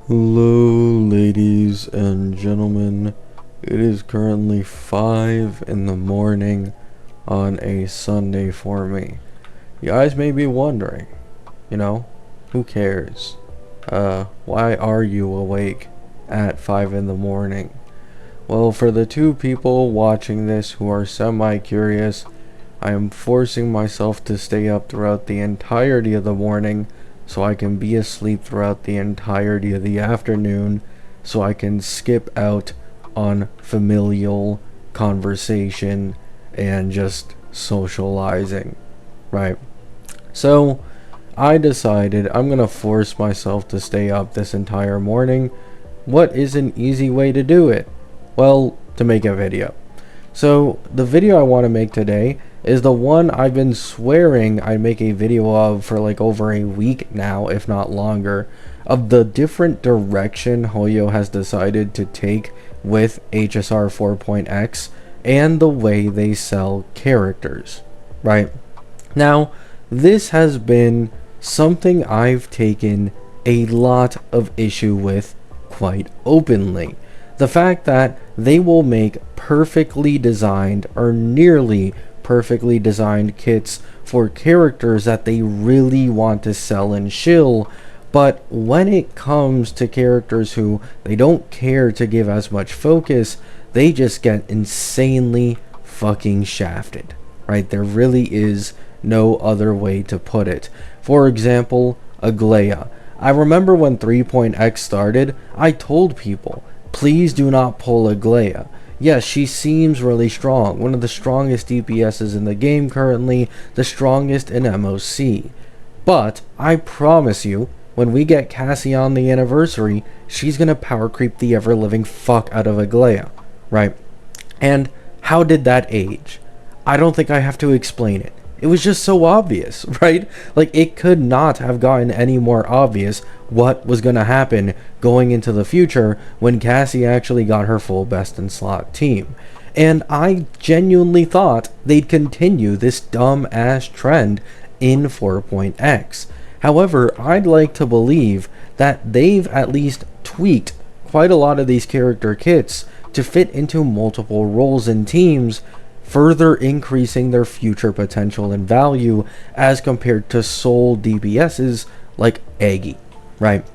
Hello, ladies and gentlemen. It is currently 5 in the morning on a Sunday for me. You guys may be wondering, who cares? Why are you awake at 5 in the morning? Well, for the two people watching this who are semi-curious, I am forcing myself to stay up throughout the entirety of the morning so I can be asleep throughout the entirety of the afternoon so I can skip out on familial conversation and just socializing, right? So I decided I'm gonna force myself to stay up this entire morning. What is an easy way to do it? Well, to make a video. So the video I want to make today is the one I've been swearing I'd make a video of for like over a week now, if not longer, of the different direction Hoyo has decided to take with HSR 4.x and the way they sell characters, right? Now, this has been something I've taken a lot of issue with quite openly. The fact that they will make perfectly designed or nearly perfectly designed kits for characters that they really want to sell and shill, but when it comes to characters who they don't care to give as much focus, they just get insanely fucking shafted, right? There really is no other way to put it. For example, Aglaia. I remember when 3.x started, I told people, please do not pull Aglaia. Yes, she seems really strong, one of the strongest DPSs in the game currently, the strongest in MOC. But, I promise you, when we get Cassie on the anniversary, she's gonna power creep the ever-living fuck out of Aglaia, right? And how did that age? I don't think I have to explain it. It was just so obvious, right? Like, it could not have gotten any more obvious what was going to happen going into the future when Cassie actually got her full best in slot team. And I genuinely thought they'd continue this dumb-ass trend in 4.x. However, I'd like to believe that they've at least tweaked quite a lot of these character kits to fit into multiple roles and teams, further increasing their future potential and value as compared to sole DPSs like Aggie, right?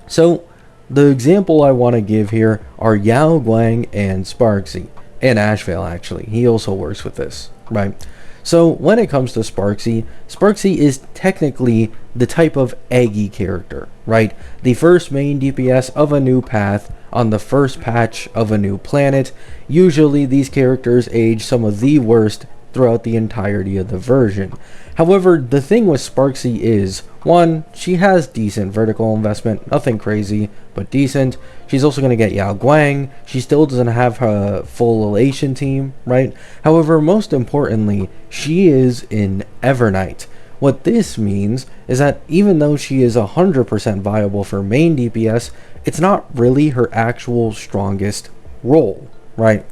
So the example I want to give here are Yao Guang and Sparksy, and Ashvale actually, he also works with this, right? So when it comes to Sparksy, Sparksy is technically the type of Aggie character, right? The first main DPS of a new path on the first patch of a new planet. Usually these characters age some of the worst throughout the entirety of the version. However, the thing with Sparksy is, one, she has decent vertical investment, nothing crazy, but decent. She's also going to get Yao Guang. She still doesn't have her full elation team, right? However, most importantly, she is in Evernight. What this means is that even though she is 100% viable for main DPS, it's not really her actual strongest role, right?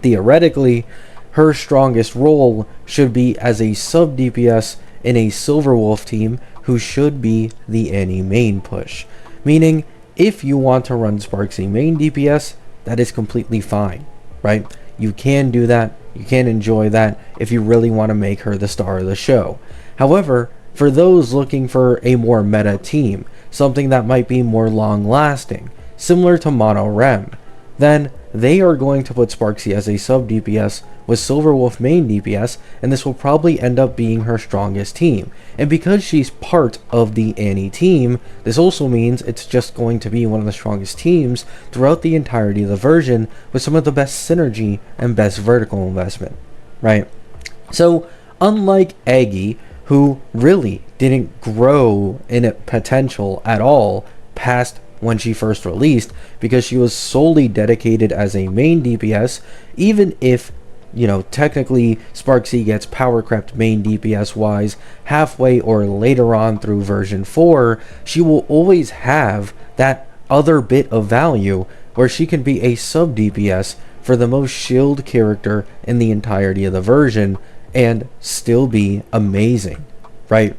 Theoretically, her strongest role should be as a sub DPS in a Silverwolf team who should be the any main push. Meaning, if you want to run Sparksy main DPS, that is completely fine, right? You can do that, you can enjoy that if you really want to make her the star of the show. However, for those looking for a more meta team, something that might be more long-lasting, similar to Mono Rem, then they are going to put Sparksy as a sub DPS with Silverwolf main DPS, and this will probably end up being her strongest team. And because she's part of the Annie team, this also means it's just going to be one of the strongest teams throughout the entirety of the version with some of the best synergy and best vertical investment, right? So, unlike Aggie, who really didn't grow in potential at all past when she first released, because she was solely dedicated as a main DPS, even if, technically Sparksy gets power crept main DPS wise halfway or later on through version 4, she will always have that other bit of value where she can be a sub DPS for the most shield character in the entirety of the version and still be amazing, right?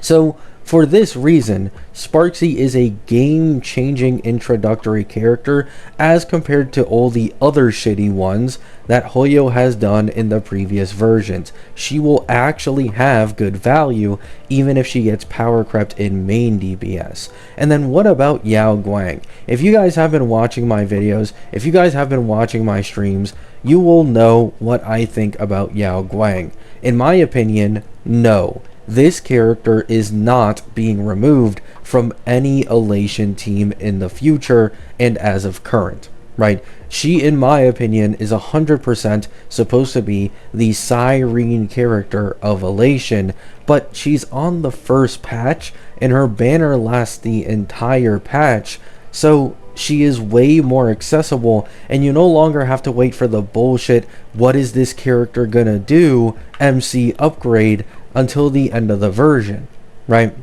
So For this reason, Sparksy is a game-changing introductory character as compared to all the other shitty ones that Hoyo has done in the previous versions. She will actually have good value even if she gets power crept in main DPS. And then what about Yao Guang? If you guys have been watching my videos, if you guys have been watching my streams, you will know what I think about Yao Guang. In my opinion, no. This character is not being removed from any Elation team in the future and as of current, right? She, in my opinion, is 100% supposed to be the Cyrene character of Elation, but she's on the first patch and her banner lasts the entire patch, so she is way more accessible and you no longer have to wait for the bullshit "what is this character gonna do" MC upgrade until the end of the version, right?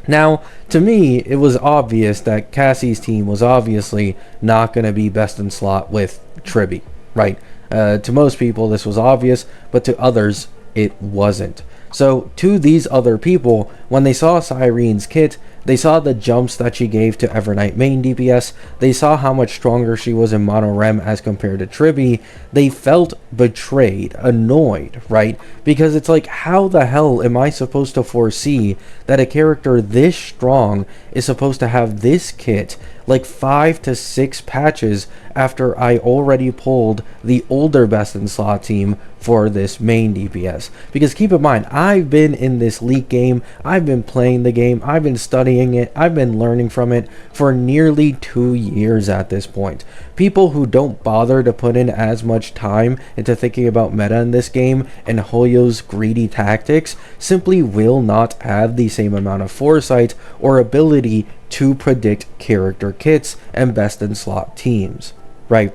Now, to me, it was obvious that Cassie's team was obviously not going to be best in slot with Tribby, right? To most people, this was obvious, but to others, it wasn't. So, to these other people, when they saw Cyrene's kit, they saw the jumps that she gave to Evernight main DPS, they saw how much stronger she was in Mono Rem as compared to Tribby, they felt betrayed, annoyed, right? Because it's like, how the hell am I supposed to foresee that a character this strong is supposed to have this kit like 5 to 6 patches after I already pulled the older best in slot team for this main DPS? Because keep in mind, I've been in this league game, I've been playing the game, I've been studying it, I've been learning from it for nearly 2 years at this point. People who don't bother to put in as much time into thinking about meta in this game and Hoyo's greedy tactics simply will not have the same amount of foresight or ability to predict character kits and best in slot teams, right?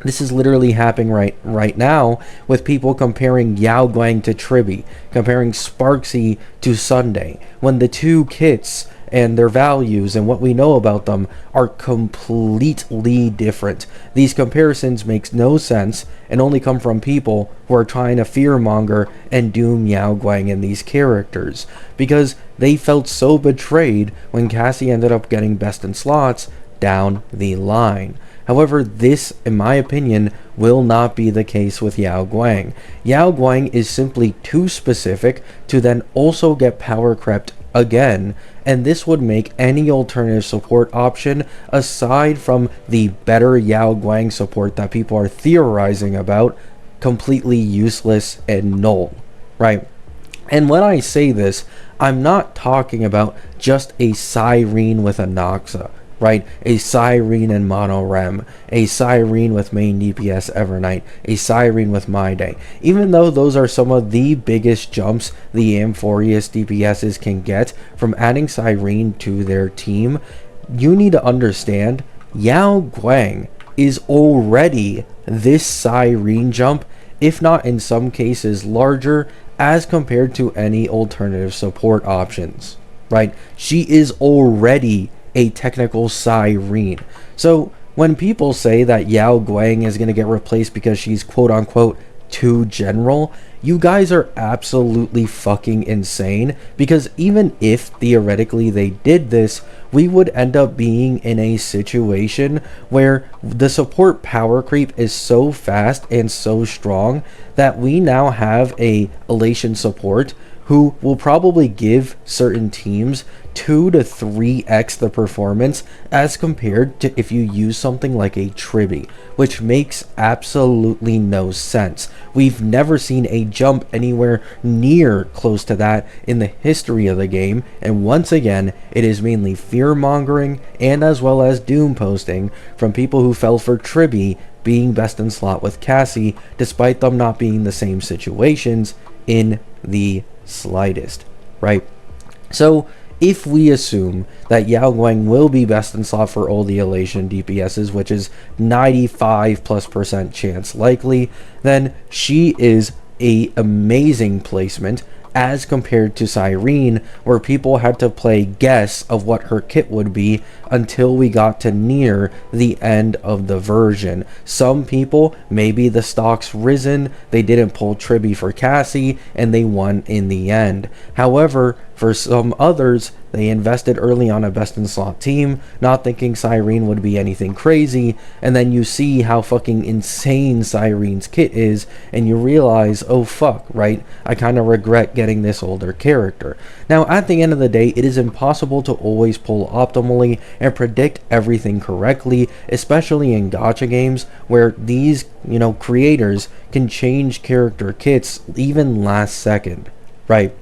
This is literally happening right now with people comparing Yao Guang to Tribby, comparing Sparksy to Sunday, when the two kits and their values and what we know about them are completely different. These comparisons make no sense and only come from people who are trying to fearmonger and doom Yao Guang and these characters, because they felt so betrayed when Cassie ended up getting best in slots down the line. However, this, in my opinion, will not be the case with Yao Guang. Yao Guang is simply too specific to then also get power crept again, and this would make any alternative support option aside from the better Yao Guang support that people are theorizing about completely useless and null, right? And when I say this, I'm not talking about just a Cyrene with a Noxa, right? A Cyrene and Mono Rem, a Cyrene with main DPS Evernight, a Cyrene with My Day. Even though those are some of the biggest jumps the Amphorius DPSs can get from adding Cyrene to their team, you need to understand Yao Guang is already this Cyrene jump, if not in some cases larger, as compared to any alternative support options, right? She is already a technical Cyrene. So when people say that Yao Guang is going to get replaced because she's quote unquote too general, you guys are absolutely fucking insane, because even if theoretically they did this, we would end up being in a situation where the support power creep is so fast and so strong that we now have a Elation support who will probably give certain teams 2 to 3x the performance as compared to if you use something like a Tribby, which makes absolutely no sense. We've never seen a jump anywhere near close to that in the history of the game, and once again, it is mainly fear-mongering and as well as doom posting from people who fell for Tribby being best in slot with Cassie, despite them not being the same situations in the slightest, right? So if we assume that Yao Guang will be best in slot for all the Elation DPSs, which is 95+% chance likely, then she is a amazing placement as compared to Cyrene, where people had to play guess of what her kit would be until we got to near the end of the version. Some people, maybe the stock's risen, they didn't pull Tribby for Cassie, and they won in the end. However, For some others, they invested early on a best in slot team, not thinking Cyrene would be anything crazy, and then you see how fucking insane Cyrene's kit is, and you realize, oh fuck, right? I kind of regret getting this older character. Now, at the end of the day, it is impossible to always pull optimally and predict everything correctly, especially in gacha games where these, creators can change character kits even last second, right?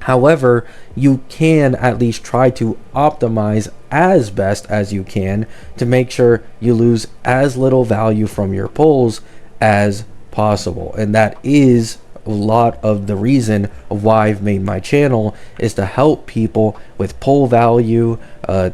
However, you can at least try to optimize as best as you can to make sure you lose as little value from your pulls as possible. And that is a lot of the reason of why I've made my channel, is to help people with pull value,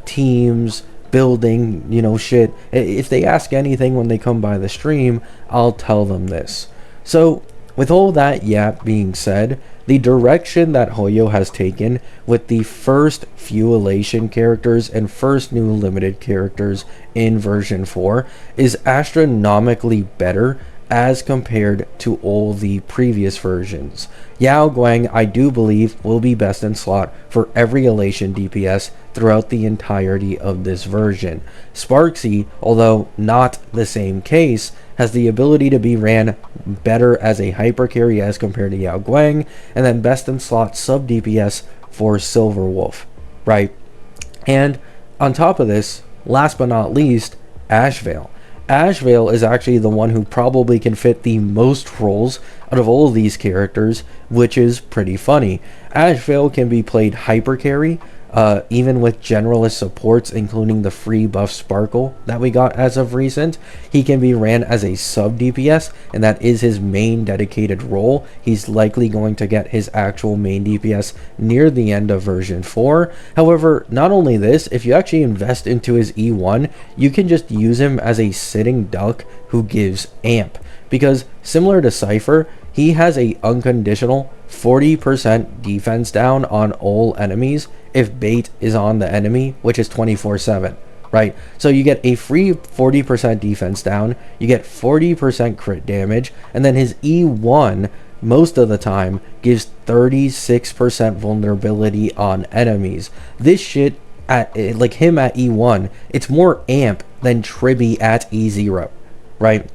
teams, building, shit. If they ask anything when they come by the stream, I'll tell them this. So with all that being said, the direction that Hoyo has taken with the first few elation characters and first new limited characters in version 4 is astronomically better as compared to all the previous versions. Yao Guang, I do believe, will be best in slot for every elation DPS throughout the entirety of this version. Sparksy, although not the same case, has the ability to be ran better as a hyper carry as compared to Yao Guang, and then best in slot sub DPS for Silver Wolf, right? And on top of this, last but not least, Ashvale. Ashvale is actually the one who probably can fit the most roles out of all of these characters, which is pretty funny. Ashvale can be played hyper carry, even with generalist supports, including the free buff Sparkle that we got as of recent. He can be ran as a sub DPS, and that is his main dedicated role. He's likely going to get his actual main DPS near the end of version 4. However, not only this, if you actually invest into his E1, you can just use him as a sitting duck who gives amp. Because similar to Cypher, he has a unconditional 40% defense down on all enemies if bait is on the enemy, which is 24/7, right? So you get a free 40% defense down, you get 40% crit damage, and then his E1 most of the time gives 36% vulnerability on enemies. This shit, at like him at E1, it's more amp than Tribby at E0, right?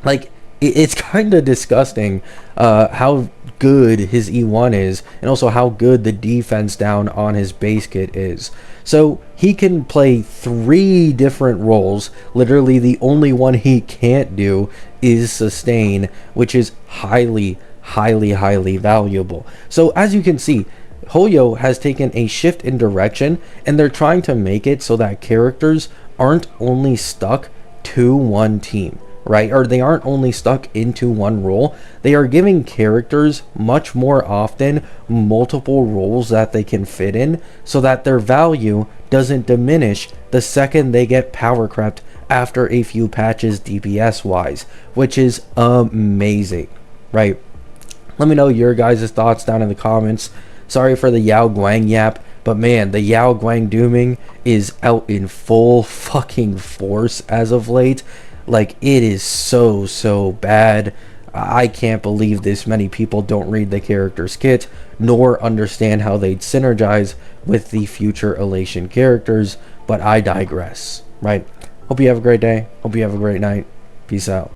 Like, it's kind of disgusting how good his E1 is, and also how good the defense down on his base kit is. So he can play 3 different roles. Literally the only one he can't do is sustain, which is highly valuable. So as you can see, Hoyo has taken a shift in direction, and they're trying to make it so that characters aren't only stuck to one team, right? Or they aren't only stuck into one role. They are giving characters much more often multiple roles that they can fit in, so that their value doesn't diminish the second they get power crept after a few patches DPS wise, which is amazing, right? Let me know your guys' thoughts down in the comments. Sorry for the Yao Guang yap, but man, the Yao Guang dooming is out in full fucking force as of late. Like, it is so bad. I can't believe this many people don't read the character's kit, nor understand how they'd synergize with the future elation characters, but I digress, right? Hope you have a great day. Hope you have a great night. Peace out.